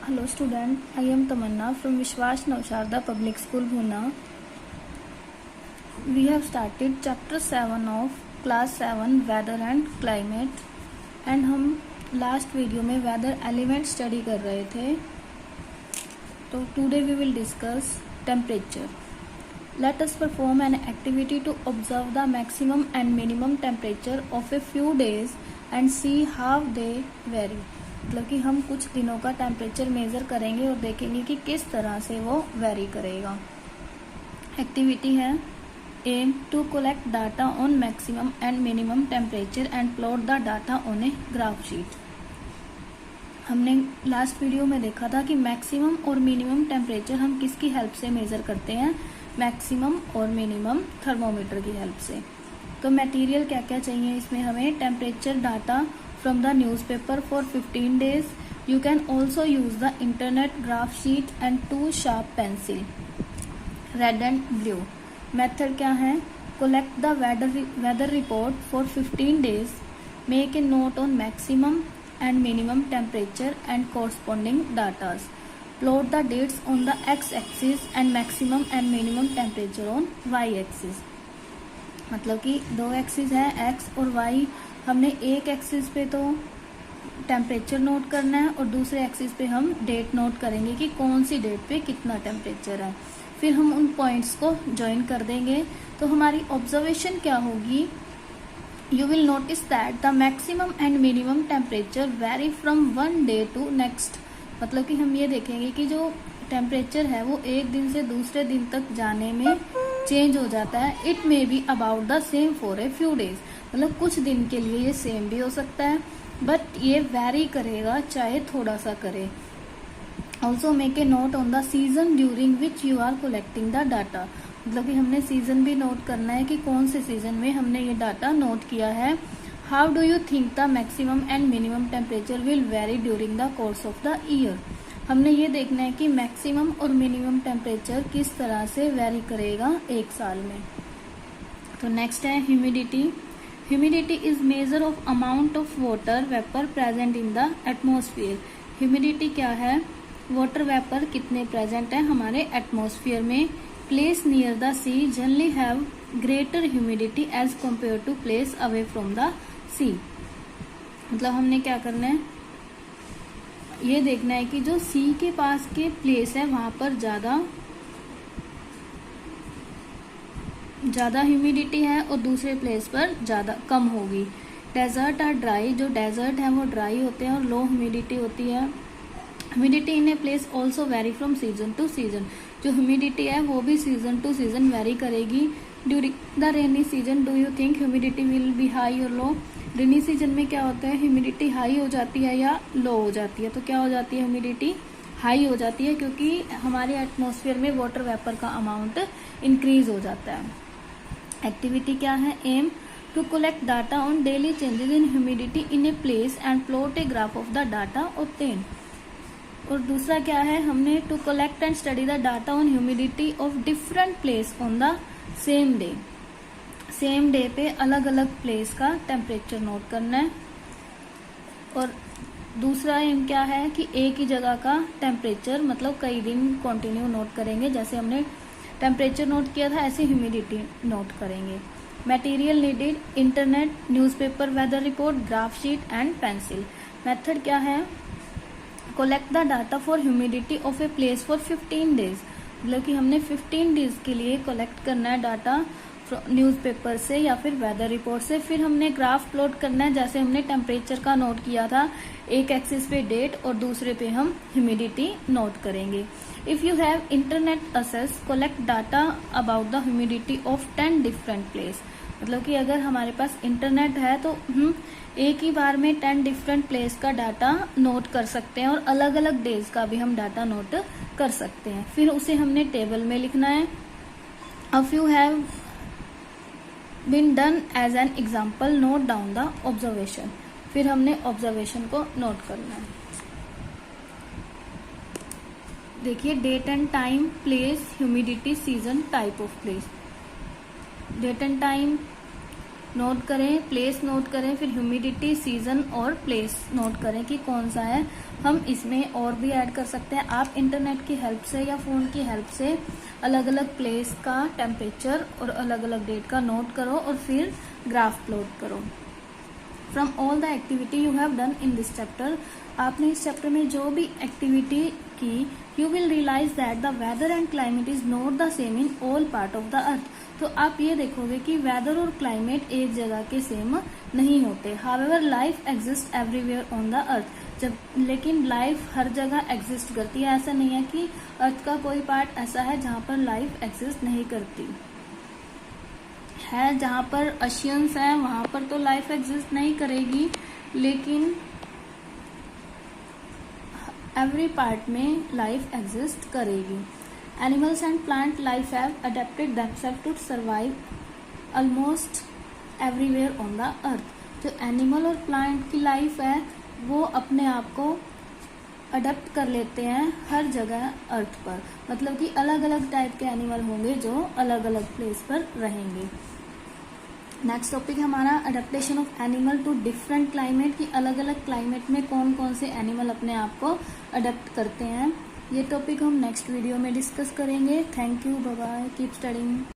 Hello student, I am Tamanna from Vishwas Navsharda Public School, Bhuna. We have started chapter 7 of class 7 weather and climate and हम last video में weather element study कर रहे थे. तो today we will discuss temperature. Let us perform an activity to observe the maximum and minimum temperature of a few days and see how they vary. मतलब कि हम कुछ दिनों का टेम्परेचर मेज़र करेंगे और देखेंगे कि किस तरह से वो वेरी करेगा. एक्टिविटी है aim to collect data on maximum and minimum temperature and plot the data on a graph sheet. हमने लास्ट वीडियो में देखा था कि मैक्सिमम और मिनिमम टेम्परेचर हम किसकी हेल्प से मेज़र करते हैं, मैक्सिमम और मिनिमम थर्मोमीटर की हेल्प से. तो मटेरियल क्या क्या चाहिए इसमें हमें, temperature data from the newspaper for 15 days. You can also use the internet graph sheet and two sharp pencil, red and blue. Method क्या है, collect the weather report for 15 days. Make a note on maximum and minimum temperature and corresponding data. Plot the dates on the x-axis and maximum and minimum temperature on y-axis. मतलब कि दो axis है x और y. हमने एक axis पे तो temperature note करना है और दूसरे एक्सिस पे हम डेट नोट करेंगे कि कौन सी डेट पे कितना टेम्परेचर है. फिर हम उन पॉइंट्स को ज्वाइन कर देंगे. तो हमारी ऑब्जर्वेशन क्या होगी, you will notice that the maximum and minimum temperature vary from one day to next. मतलब कि हम ये देखेंगे कि जो टेम्परेचर है वो एक दिन से दूसरे दिन तक जाने में चेंज हो जाता है. It may be about the same for a few days. मतलब कुछ दिन के लिए ये सेम भी हो सकता है बट ये वेरी करेगा चाहे थोड़ा सा करे. Also make a note on the season during which you are collecting the data. मतलब कि हमने सीजन भी नोट करना है कि कौन से सीजन में हमने ये डाटा नोट किया है. How do you think the maximum and minimum temperature will very during the course of the year. हमने ये देखना है कि मैक्सिमम और मिनिमम टेम्परेचर किस तरह से वेरी करेगा एक साल में. तो नेक्स्ट है humidity. Humidity is measure of amount of water vapor present in the atmosphere. Humidity क्या है, water vapor कितने present है हमारे एटमोसफियर में. Place near the sea generally have greater humidity as compared to place away from the sea. मतलब हमने क्या करना है, ये देखना है कि जो सी के पास के प्लेस है वहां पर ज़्यादा ह्यूमिडिटी है और दूसरे प्लेस पर ज़्यादा कम होगी. डेजर्ट आर ड्राई, जो डेजर्ट है वो ड्राई होते हैं और लो ह्यूमिडिटी होती है. Humidity in a place also very from season two season. जो ह्यूमिडिटी है वो भी सीजन टू सीजन वेरी करेगी. During the rainy season do you think humidity will be high और लो. रेनी सीजन में क्या होता है, ह्यूमिडिटी हाई हो जाती है या लो हो जाती है. तो क्या हो जाती है, ह्यूमिडिटी हाई हो जाती है क्योंकि हमारे एटमोसफियर में वाटर वेपर का अमाउंट इंक्रीज हो जाता है. एक्टिविटी क्या है, aim to collect data on daily changes in humidity in a place and plot a graph of the data obtain. और दूसरा क्या है, हमने to collect and study the data on humidity of different place on the same day. Same day पे अलग अलग place का temperature note करना है. और दूसरा एम क्या है कि एक ही जगह का टेम्परेचर मतलब कई दिन कंटिन्यू नोट करेंगे. जैसे हमने टेम्परेचर नोट किया था ऐसे ह्यूमिडिटी नोट करेंगे. Material needed, internet, newspaper, weather report, graph sheet and pencil. Method क्या है, collect the data for humidity of a place for 15 days. मतलब कि हमने 15 डेज के लिए कलेक्ट करना है डाटा न्यूज़पेपर से या फिर वेदर रिपोर्ट से. फिर हमने ग्राफ प्लॉट करना है जैसे हमने टेम्परेचर का नोट किया था, एक एक्सिस पे डेट और दूसरे पे हम ह्यूमिडिटी नोट करेंगे. If you have internet access collect data about the humidity of 10 different place. मतलब कि अगर हमारे पास इंटरनेट है तो हम एक ही बार में 10 डिफरेंट प्लेस का डाटा नोट कर सकते हैं और अलग अलग डेज का भी हम डाटा नोट कर सकते हैं. फिर उसे हमने टेबल में लिखना है. If you have been done as an example note down the observation. फिर हमने ऑब्जर्वेशन को नोट करना है. देखिए date and time, place, humidity, season, type of place. Date and time note करें, प्लेस नोट करें, फिर ह्यूमिडिटी, सीजन और प्लेस नोट करें कि कौन सा है। हम इसमें और भी ऐड कर सकते हैं। आप इंटरनेट की हेल्प से या फोन की हेल्प से अलग अलग प्लेस का टेम्परेचर और अलग अलग डेट का नोट करो और फिर ग्राफ प्लॉट करो। From all the activity you have done in this chapter, आपने इस चैप्टर में जो भी एक्टिविटी की, you will realise that the weather and climate is not the same in all part of the earth. तो आप ये देखोगे कि वेदर और क्लाइमेट एक जगह के सेम नहीं होते। However life exist everywhere on the अर्थ, लेकिन लाइफ हर जगह एग्जिस्ट करती है। ऐसा नहीं है कि अर्थ का कोई पार्ट ऐसा है जहाँ पर लाइफ एग्जिस्ट नहीं करती है। जहाँ पर ओशियंस है वहां पर तो लाइफ एग्जिस्ट नहीं करेगी, लेकिन एवरी पार्ट में लाइफ एग्जिस्ट करेगी। Animals and plant life have adapted themselves to survive almost everywhere on the earth. जो एनिमल और प्लांट की लाइफ है वो अपने आप को अडेप्ट कर लेते हैं हर जगह अर्थ पर, मतलब कि अलग अलग टाइप के एनिमल होंगे जो अलग अलग प्लेस पर रहेंगे। नेक्स्ट टॉपिक हमारा adaptation of animal to different climate, की अलग अलग क्लाइमेट में कौन कौन से एनिमल अपने आप को अडेप्ट करते हैं। ये टॉपिक हम नेक्स्ट वीडियो में डिस्कस करेंगे। Thank you, bye bye, keep studying.